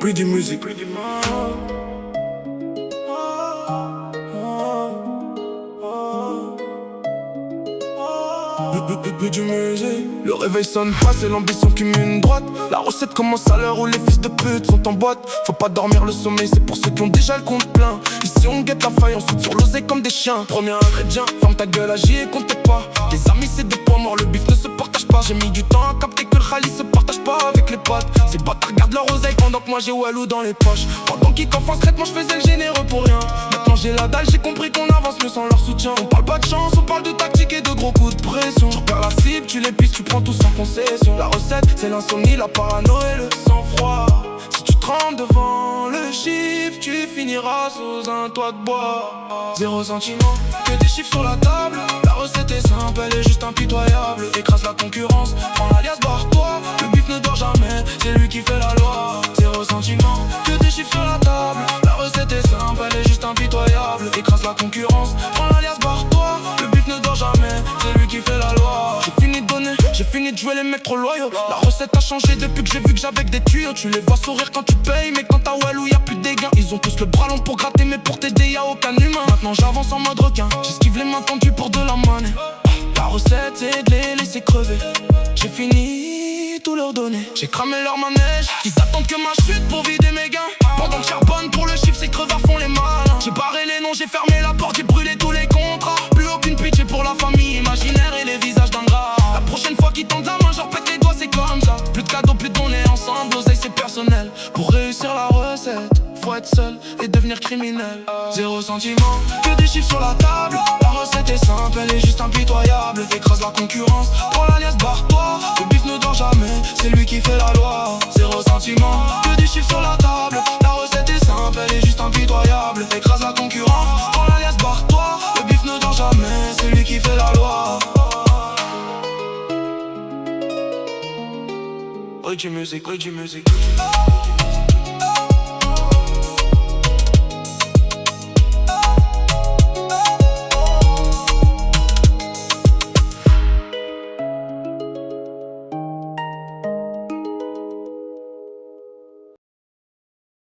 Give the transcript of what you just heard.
Pretty music. Du musée. Le réveil sonne pas, c'est l'ambition qui mène droite. La recette commence à l'heure où les fils de pute sont en boîte. Faut pas dormir le sommeil, c'est pour ceux qui ont déjà le compte plein. Ici on guette la faille, on saute sur l'oseille comme des chiens. Premier ingrédient, ferme ta gueule, agis et comptez pas. Les amis c'est des poids morts, le bif ne se partage pas. J'ai mis du temps à capter que le rallye se partage pas avec les potes. Ces bâtards gardent leur oseille pendant que moi j'ai Walou dans les poches. Pendant qu'ils qu'enfance traitement, je faisais le généreux pour rien. Maintenant j'ai la dalle, j'ai compris qu'on avance mieux sans leur soutien. On parle pas de chance, on parle de tactique et de gros coups de pression. Tu repères la cible, tu les pistes, tu prends tout sans concession. La recette, c'est l'insomnie, la parano et le sang-froid. Si tu trembles devant le chiffre, tu finiras sous un toit de bois. Zéro sentiment, que des chiffres sur la table. La recette est simple, elle est juste impitoyable. Écrase la concurrence, prends l'alias, barre-toi. Le bif ne dort jamais, c'est lui qui fait la loi. Zéro sentiment, que des chiffres sur la table. La recette est simple, elle est juste impitoyable. Écrase la concurrence, prends l'alias, barre-toi. Le bif ne dort jamais, c'est lui qui fait la loi. J'ai fini de donner, j'ai fini de jouer les mecs trop loyaux. La recette a changé depuis que j'ai vu que j'avais que des tuyaux. Tu les vois sourire quand tu payes, mais quand t'as Walou y'a plus de dégâts. Ils ont tous le bras long pour gratter, mais pour t'aider y'a aucun humain. Maintenant j'avance en mode requin, j'esquive les mains tendues pour de la monnaie. La recette c'est de les laisser crever. J'ai fini tout leur donner. J'ai cramé leur manège, ils attendent que ma chute pour vider mes gains. Pendant que charbonne pour le chiffre, ces crevards font les malins. J'ai barré les noms, j'ai fermé la porte, j'ai brûlé tous les contrats. Plus aucune pitié pour la famille imaginaire et les visages d'ingrats. La prochaine fois qu'ils tendent la main, j'en pète les doigts, c'est comme ça. Plus de cadeaux, plus de données ensemble, l'oseille c'est personnel. Pour réussir la recette, faut être seul et devenir criminel. Zéro sentiment, que des chiffres sur la table. La recette est simple, elle est juste impitoyable. Écrase la concurrence, prends l'alias, barre-toi. Le bif ne dort jamais, c'est lui qui fait la loi. Zéro sentiment, que des chiffres sur la table. La recette est simple, elle est juste impitoyable. Écrase la concurrence, prends l'alias, barre-toi. Le bif ne dort jamais, c'est lui qui fait la loi. Pretty music, pretty music.